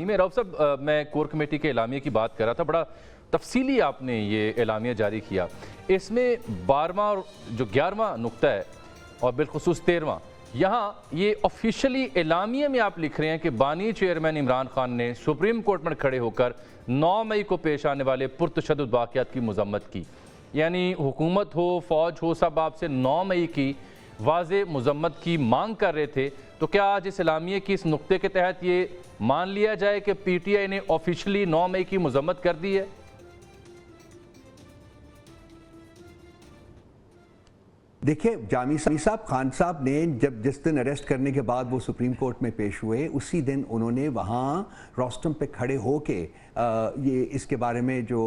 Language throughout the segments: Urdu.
میں رؤف صاحب میں کور کمیٹی کے اعلامیے کی بات کر رہا تھا، بڑا تفصیلی آپ نے یہ اعلامیہ جاری کیا. اس میں 12واں اور جو 11واں نقطہ ہے اور بالخصوص 13واں، یہاں یہ آفیشلی اعلامیہ میں آپ لکھ رہے ہیں کہ بانی چیئرمین عمران خان نے سپریم کورٹ میں کھڑے ہو کر 9 مئی کو پیش آنے والے پرتشدد واقعات کی مذمت کی. یعنی حکومت ہو فوج ہو سب آپ سے 9 مئی کی واضح مذمت کی مانگ کر رہے تھے. تو کیا آج اس اعلامیے کی اس نقطے کے تحت یہ مان لیا جائے کہ پی ٹی آئی نے آفیشلی 9 مئی کی مذمت کر دی ہے؟ دیکھیں جامی صاحب خان صاحب نے جس دن اریسٹ کرنے کے بعد وہ سپریم کورٹ میں پیش ہوئے، اسی دن انہوں نے وہاں روسٹم پہ کھڑے ہو کے یہ اس کے بارے میں جو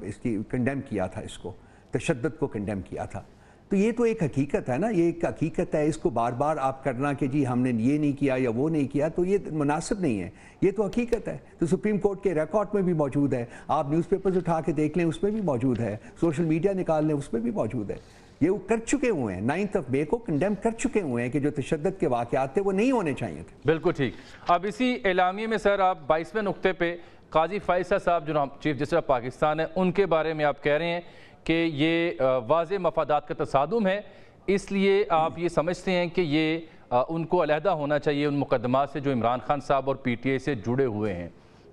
اس کی کنڈیم کیا تھا، اس کو تشدد کو کنڈیم کیا تھا. تو یہ تو ایک حقیقت ہے نا، یہ ایک حقیقت ہے. اس کو بار بار آپ کرنا کہ جی ہم نے یہ نہیں کیا یا وہ نہیں کیا، تو یہ مناسب نہیں ہے. یہ تو حقیقت ہے، تو سپریم کورٹ کے ریکارڈ میں بھی موجود ہے. آپ نیوز پیپرز اٹھا کے دیکھ لیں، اس میں بھی موجود ہے. سوشل میڈیا نکال لیں، اس میں بھی موجود ہے. یہ وہ کر چکے ہوئے ہیں، 9 مئی کو کنڈیم کر چکے ہوئے ہیں کہ جو تشدد کے واقعات تھے وہ نہیں ہونے چاہیے تھے. بالکل ٹھیک. اب اسی اعلامیے میں سر آپ 22ویں نقطے پہ قاضی فائصہ صاحب جو چیف جسٹس آف پاکستان ہے، ان کے بارے میں آپ کہہ رہے ہیں کہ یہ واضح مفادات کا تصادم ہے، اس لیے آپ یہ سمجھتے ہیں کہ یہ ان کو علیحدہ ہونا چاہیے ان مقدمات سے جو عمران خان صاحب اور پی ٹی آئی سے جڑے ہوئے ہیں.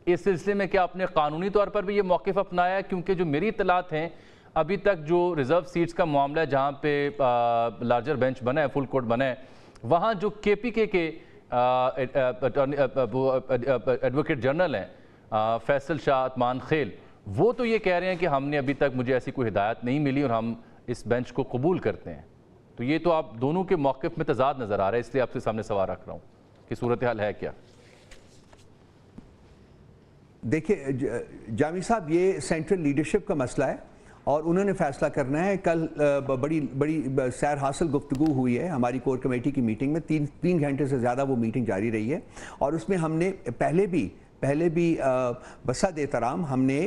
اس سلسلے میں کیا آپ نے قانونی طور پر بھی یہ موقف اپنایا ہے؟ کیونکہ جو میری اطلاعات ہیں ابھی تک جو ریزرو سیٹس کا معاملہ ہے جہاں پہ لارجر بینچ بنا ہے، فل کورٹ بنا ہے، وہاں جو کے پی کے ایڈوکیٹ جنرل ہیں فیصل شاہ اتمان خیل، وہ تو یہ کہہ رہے ہیں کہ ہم نے ابھی تک مجھے ایسی کوئی ہدایت نہیں ملی اور ہم اس بینچ کو قبول کرتے ہیں. تو یہ تو آپ دونوں کے موقف میں تضاد نظر آ رہا ہے، اس لیے آپ کے سامنے سوال رکھ رہا ہوں کہ صورتحال ہے کیا؟ دیکھیں جامی صاحب، یہ سینٹرل لیڈرشپ کا مسئلہ ہے اور انہوں نے فیصلہ کرنا ہے. کل بڑی سیر حاصل گفتگو ہوئی ہے ہماری کور کمیٹی کی میٹنگ میں. 3 گھنٹے سے زیادہ وہ میٹنگ جاری رہی ہے اور اس میں ہم نے پہلے بھی بسد احترام ہم نے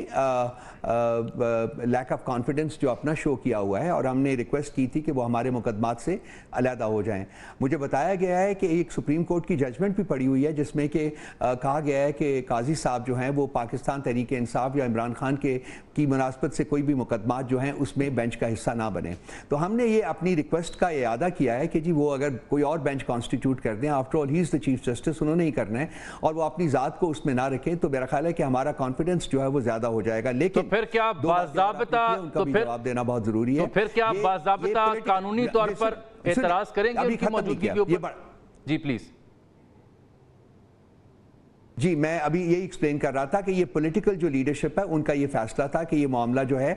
لیک آف کانفیڈنس جو اپنا شو کیا ہوا ہے، اور ہم نے ریکویسٹ کی تھی کہ وہ ہمارے مقدمات سے علیحدہ ہو جائیں. مجھے بتایا گیا ہے کہ ایک سپریم کورٹ کی ججمنٹ بھی پڑی ہوئی ہے جس میں کہ کہا گیا ہے کہ قاضی صاحب جو ہیں وہ پاکستان تحریک انصاف یا عمران خان کی مناسبت سے کوئی بھی مقدمات جو ہیں اس میں بینچ کا حصہ نہ بنے. تو ہم نے یہ اپنی ریکویسٹ کا اعادہ کیا ہے کہ جی وہ اگر کوئی اور بینچ کانسٹیٹیوٹ کر دیں، آفٹر آل ہی از دا چیف جسٹس، انہوں نے ہی کرنا ہے، اور وہ اپنی ذات کو اس میں نہ رکھیں، تو میرا خیال ہے کہ ہمارا کانفیڈنس جو ہے وہ زیادہ ہو جائے گا. لیکن تو پھر کیا باضابطہ جواب دینا بہت ضروری ہے. تو پھر کیا باضابطہ قانونی طور پر اعتراض کریں گے ان کی موجودگی کے اوپر؟ جی پلیز. جی میں ابھی یہی ایکسپلین کر رہا تھا کہ یہ پولیٹیکل جو لیڈرشپ ہے ان کا یہ فیصلہ تھا کہ یہ معاملہ جو ہے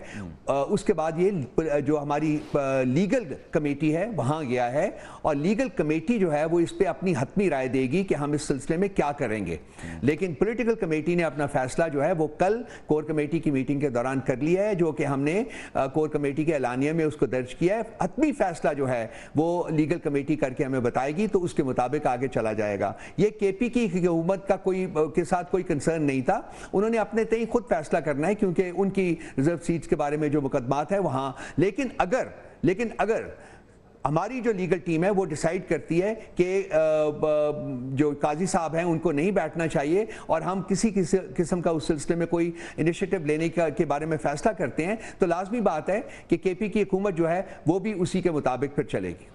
اس کے بعد یہ جو ہماری لیگل کمیٹی ہے وہاں گیا ہے، اور لیگل کمیٹی جو ہے وہ اس پہ اپنی حتمی رائے دے گی کہ ہم اس سلسلے میں کیا کریں گے. لیکن پولیٹیکل کمیٹی نے اپنا فیصلہ جو ہے وہ کل کور کمیٹی کی میٹنگ کے دوران کر لیا ہے، جو کہ ہم نے کور کمیٹی کے اعلانیہ میں اس کو درج کیا ہے. حتمی فیصلہ جو ہے وہ لیگل کمیٹی کر کے ہمیں بتائے گی، تو اس کے مطابق آگے چلا جائے گا. یہ کے پی کی حکومت کا کے ساتھ کوئی کنسرن نہیں تھا، انہوں نے اپنے تئیں خود فیصلہ کرنا ہے کیونکہ ان کی ریزرو سیٹس کے بارے میں جو مقدمات ہیں وہاں. لیکن اگر ہماری جو لیگل ٹیم ہے وہ ڈیسائیڈ کرتی ہے کہ جو قاضی صاحب ہیں ان کو نہیں بیٹھنا چاہیے اور ہم کسی قسم کا اس سلسلے میں کوئی انیشیٹو لینے کے بارے میں فیصلہ کرتے ہیں، تو لازمی بات ہے کہ کے پی کی حکومت جو ہے وہ بھی اسی کے مطابق پھر چلے گی.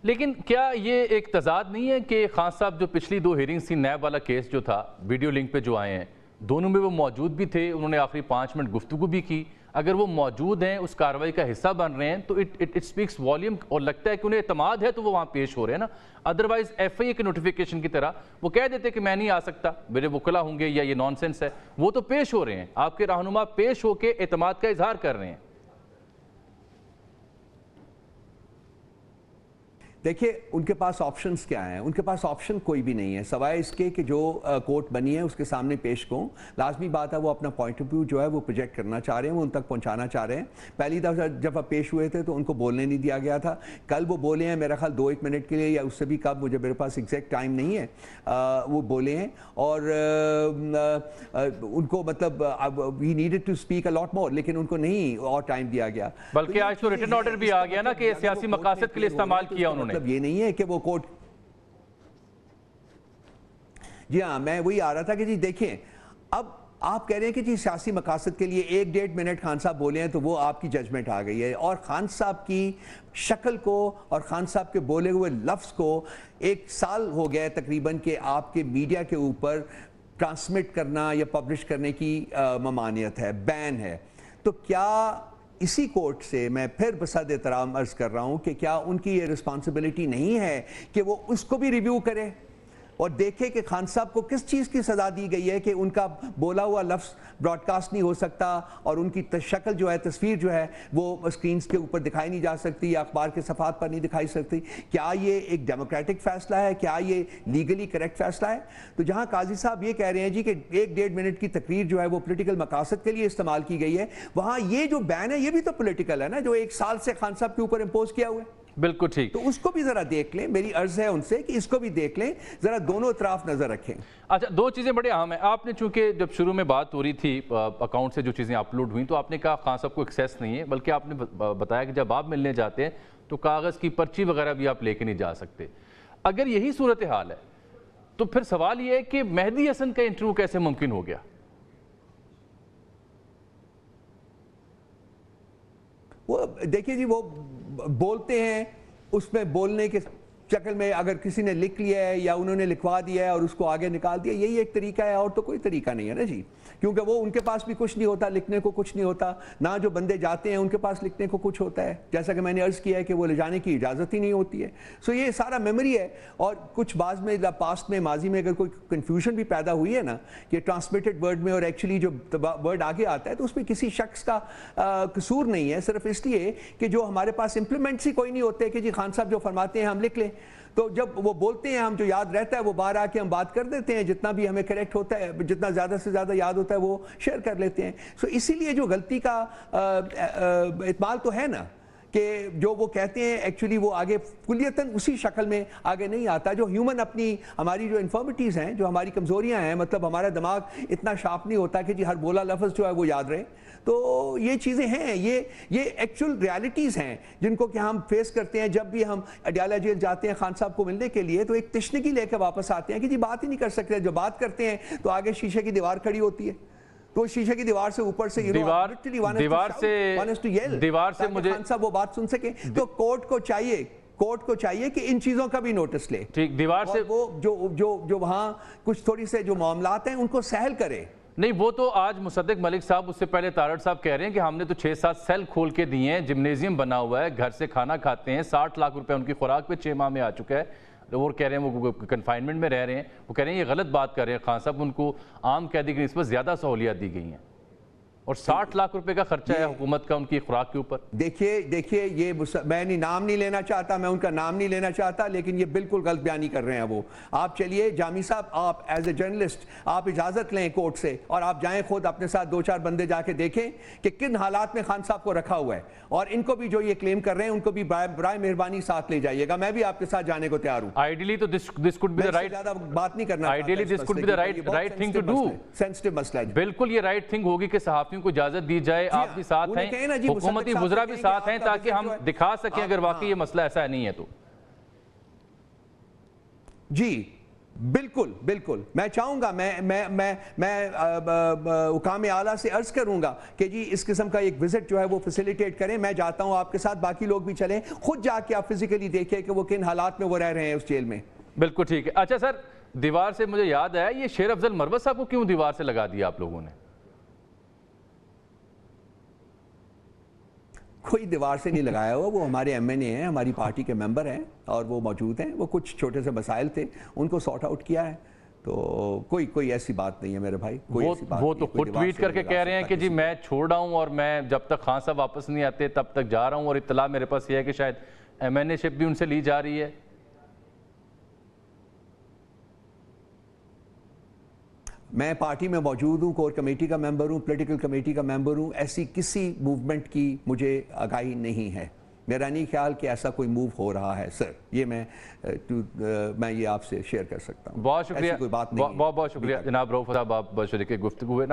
لیکن کیا یہ ایک تضاد نہیں ہے کہ خان صاحب جو پچھلی 2 ہیرنگز تھی، نیب والا کیس جو تھا، ویڈیو لنک پہ جو آئے ہیں، دونوں میں وہ موجود بھی تھے، انہوں نے آخری 5 منٹ گفتگو بھی کی. اگر وہ موجود ہیں، اس کارروائی کا حصہ بن رہے ہیں، تو اٹ سپیکس والیوم، اور لگتا ہے کہ انہیں اعتماد ہے تو وہ وہاں پیش ہو رہے ہیں نا. ادروائز ایف آئی اے کے نوٹیفیکیشن کی طرح وہ کہہ دیتے کہ میں نہیں آ سکتا، میرے وکلا ہوں گے، یا یہ نان سینس ہے. وہ تو پیش ہو رہے ہیں، آپ کے رہنما پیش ہو کے اعتماد کا اظہار کر رہے ہیں. دیکھیے ان کے پاس آپشنز کیا ہیں؟ ان کے پاس آپشن کوئی بھی نہیں ہے سوائے اس کے کہ جو کورٹ بنی ہے اس کے سامنے پیش کو. لازمی بات ہے وہ اپنا پوائنٹ آف ویو جو ہے وہ پروجیکٹ کرنا چاہ رہے ہیں، وہ ان تک پہنچانا چاہ رہے ہیں. پہلی دفعہ جب وہ پیش ہوئے تھے تو ان کو بولنے نہیں دیا گیا تھا. کل وہ بولے ہیں میرا خیال 2-1 منٹ کے لیے یا اس سے بھی کم، مجھے میرے پاس ایگزیکٹ ٹائم نہیں ہے، وہ بولے ہیں. اور ان کو مطلب وی نیڈڈ ٹو اسپیک اے لاٹ مور، لیکن ان کو نہیں اور ٹائم دیا گیا. بلکہ آج تو ریٹن آرڈر بھی آ گیا نا کہ سیاسی مقاصد کے لیے استعمال کیا انہوں نے. مطلب یہ نہیں ہے کہ وہ کورٹ جی ہاں، میں وہی آ رہا تھا کہ جی دیکھیں، اب آپ کہہ رہے ہیں کہ جی سیاسی مقاصد کے لیے 1-1.5 منٹ خان صاحب بولے ہیں تو وہ آپ کی ججمنٹ آ گئی ہے، اور خان صاحب کی شکل کو اور خان صاحب کے بولے ہوئے لفظ کو 1 سال ہو گیا ہے تقریباً کہ آپ کے میڈیا کے اوپر ٹرانسمٹ کرنا یا پبلش کرنے کی ممانعت ہے، بین ہے. تو کیا اسی کورٹ سے میں پھر بصد احترام عرض کر رہا ہوں کہ کیا ان کی یہ رسپانسبلٹی نہیں ہے کہ وہ اس کو بھی ریویو کرے اور دیکھے کہ خان صاحب کو کس چیز کی سزا دی گئی ہے کہ ان کا بولا ہوا لفظ براڈ کاسٹ نہیں ہو سکتا اور ان کی شکل جو ہے، تصویر جو ہے وہ اسکرینز کے اوپر دکھائی نہیں جا سکتی یا اخبار کے صفحات پر نہیں دکھائی سکتی؟ کیا یہ ایک ڈیموکریٹک فیصلہ ہے؟ کیا یہ لیگلی کریکٹ فیصلہ ہے؟ تو جہاں قاضی صاحب یہ کہہ رہے ہیں جی کہ 1-1.5 منٹ کی تقریر جو ہے وہ پولیٹیکل مقاصد کے لیے استعمال کی گئی ہے، وہاں یہ جو بین ہے یہ بھی تو پولیٹیکل ہے نا، جو 1 سال سے خان صاحب کے اوپر امپوز کیا ہوا ہے. بالکل ٹھیک. تو اس کو بھی ذرا دیکھ لیں، میری عرض ہے ان سے کہ اس کو بھی دیکھ لیں، ذرا دونوں اطراف نظر رکھیں. اچھا، 2 چیزیں بڑے اہم ہیں. آپ نے چونکہ جب شروع میں بات ہو رہی تھی اکاؤنٹ سے جو چیزیں اپلوڈ ہوئیں تو آپ نے کہا خان صاحب کو ایکسیس نہیں ہے، بلکہ آپ نے بتایا کہ جب آپ ملنے جاتے ہیں تو کاغذ کی پرچی وغیرہ بھی آپ لے کے نہیں جا سکتے. اگر یہی صورتحال ہے تو پھر سوال یہ ہے کہ مہدی حسن کا انٹرویو کیسے ممکن ہو گیا؟ وہ دیکھیے جی، وہ بولتے ہیں، اس میں بولنے کے شکل میں اگر کسی نے لکھ لیا ہے یا انہوں نے لکھوا دیا ہے اور اس کو آگے نکال دیا، یہی ایک طریقہ ہے، اور تو کوئی طریقہ نہیں ہے نا جی. کیونکہ وہ ان کے پاس بھی کچھ نہیں ہوتا، لکھنے کو کچھ نہیں ہوتا، نہ جو بندے جاتے ہیں ان کے پاس لکھنے کو کچھ ہوتا ہے، جیسا کہ میں نے عرض کیا ہے کہ وہ لے جانے کی اجازت ہی نہیں ہوتی ہے. سو یہ سارا میموری ہے. اور کچھ بعض میں پاسٹ میں، ماضی میں اگر کوئی کنفیوژن بھی پیدا ہوئی ہے نا کہ ٹرانسمیٹڈ ورڈ میں اور ایکچولی جو ورڈ آگے آتا ہے، تو اس میں کسی شخص کا قصور نہیں ہے، صرف اس لیے کہ جو ہمارے پاس امپلیمنٹس ہی کوئی نہیں ہوتے کہ جی خان صاحب جو فرماتے ہیں ہم لکھ لیں. تو جب وہ بولتے ہیں ہم جو یاد رہتا ہے وہ باہر آ کے ہم بات کر دیتے ہیں، جتنا بھی ہمیں کریکٹ ہوتا ہے، جتنا زیادہ سے زیادہ یاد ہوتا ہے وہ شیئر کر لیتے ہیں. سو اسی لیے جو غلطی کا احتمال تو ہے نا کہ جو وہ کہتے ہیں ایکچولی وہ آگے کلیتاً اسی شکل میں آگے نہیں آتا. جو ہیومن اپنی ہماری جو انفارمیٹیز ہیں، جو ہماری کمزوریاں ہیں، مطلب ہمارا دماغ اتنا شارپ نہیں ہوتا کہ جی ہر بولا لفظ جو ہے وہ یاد رہے. تو یہ چیزیں ہیں، یہ ایکچول ریالٹیز ہیں جن کو کہ ہم فیس کرتے ہیں. جب بھی ہم اڈیالہ جیل جاتے ہیں خان صاحب کو ملنے کے لیے تو ایک تشنگی لے کے واپس آتے ہیں کہ جی بات ہی نہیں کر سکتے. جو بات کرتے ہیں تو آگے شیشے کی دیوار کھڑی ہوتی ہے، تو شیشے کی دیوار سے اوپر سے دیوار سے مجھے خان صاحب وہ بات سن سکیں. تو کورٹ کو چاہیے کہ ان چیزوں کا بھی نوٹس لے. ٹھیک، دیوار سے وہ جو وہاں کچھ تھوڑی سے جو معاملات ہیں ان کو سہل کرے. نہیں، وہ تو آج مصدق ملک صاحب، اس سے پہلے تارڑ صاحب کہہ رہے ہیں کہ ہم نے تو 6-7 سیل کھول کے دیے ہیں، جمنیزیم بنا ہوا ہے، گھر سے کھانا کھاتے ہیں، 60 لاکھ روپے ان کی خوراک پہ 6 ماہ میں آ چکا ہے. وہ کہہ رہے ہیں وہ کنفائنمنٹ میں رہ رہے ہیں. وہ کہہ رہے ہیں یہ غلط بات کر رہے ہیں خان صاحب، ان کو عام قیدی کی نسبت زیادہ سہولیات دی گئی ہیں اور 60 لاکھ روپے کا خرچہ ہے حکومت کا ان کی خوراک کے اوپر. دیکھیے یہ میں نام نہیں لینا چاہتا، میں ان کا نام نہیں لینا چاہتا، لیکن یہ بالکل غلط بیانی کر رہے ہیں وہ. آپ چلیے جامی صاحب، آپ ایز اے جرنلسٹ آپ اجازت لیں کورٹ سے اور آپ جائیں خود اپنے ساتھ 2-4 بندے جا کے دیکھیں کہ کن حالات میں خان صاحب کو رکھا ہوا ہے، اور ان کو بھی جو یہ کلیم کر رہے ہیں ان کو بھی برائے مہربانی ساتھ لے جائیے گا. میں بھی آپ کے ساتھ جانے کو تیار ہوں. آئیڈیلی تو this code be the right, زیادہ بات نہیں کرنا، ideally this code be the right thing to do. Sensitive مسئلہ ہے. بالکل یہ رائٹ تھنگ ہوگی کہ صحافیوں کو اجازت دی جائے، آپ بھی ساتھ ہیں، حکومتی وزراء بھی ساتھ ہیں، تاکہ ہم دکھا سکیں اگر واقعی یہ مسئلہ ایسا نہیں ہے تو. جی بالکل میں چاہوں گا، میں حکام اعلیٰ سے عرض کروں گا کہ جی اس قسم کا ایک وزٹ جو ہے وہ فیسیلیٹیٹ کریں. میں جاتا ہوں آپ کے ساتھ، باقی لوگ بھی چلیں، خود جا کے آپ فزیکلی دیکھیں کہ وہ کن حالات میں وہ رہ رہے ہیں اس جیل میں. بالکل ٹھیک ہے. اچھا سر، دیوار سے مجھے یاد آیا، یہ شیر افضل مروت صاحب کو کیوں دیوار سے لگا دیا آپ لوگوں نے؟ کوئی دیوار سے نہیں لگایا ہوا، وہ ہمارے ایم این اے ہیں، ہماری پارٹی کے ممبر ہیں اور وہ موجود ہیں. وہ کچھ چھوٹے سے مسائل تھے، ان کو سارٹ آؤٹ کیا ہے. تو کوئی ایسی بات نہیں ہے میرے بھائی. وہ تو خود ٹویٹ کر کے کہہ رہے ہیں کہ جی میں چھوڑ رہا ہوں اور میں جب تک خان صاحب واپس نہیں آتے تب تک جا رہا ہوں، اور اطلاع میرے پاس یہ ہے کہ شاید ایم این اے شپ بھی ان سے لی جا رہی ہے. میں پارٹی میں موجود ہوں، کور کمیٹی کا ممبر ہوں، پولیٹیکل کمیٹی کا ممبر ہوں. ایسی کسی موومنٹ کی مجھے آگاہی نہیں ہے. میرا نہیں خیال کہ ایسا کوئی موو ہو رہا ہے سر. یہ میں یہ آپ سے شیئر کر سکتا ہوں. بہت شکریہ، بہت شکریہ جناب رؤف صاحب، آپ شریک گفتگو ہوئے.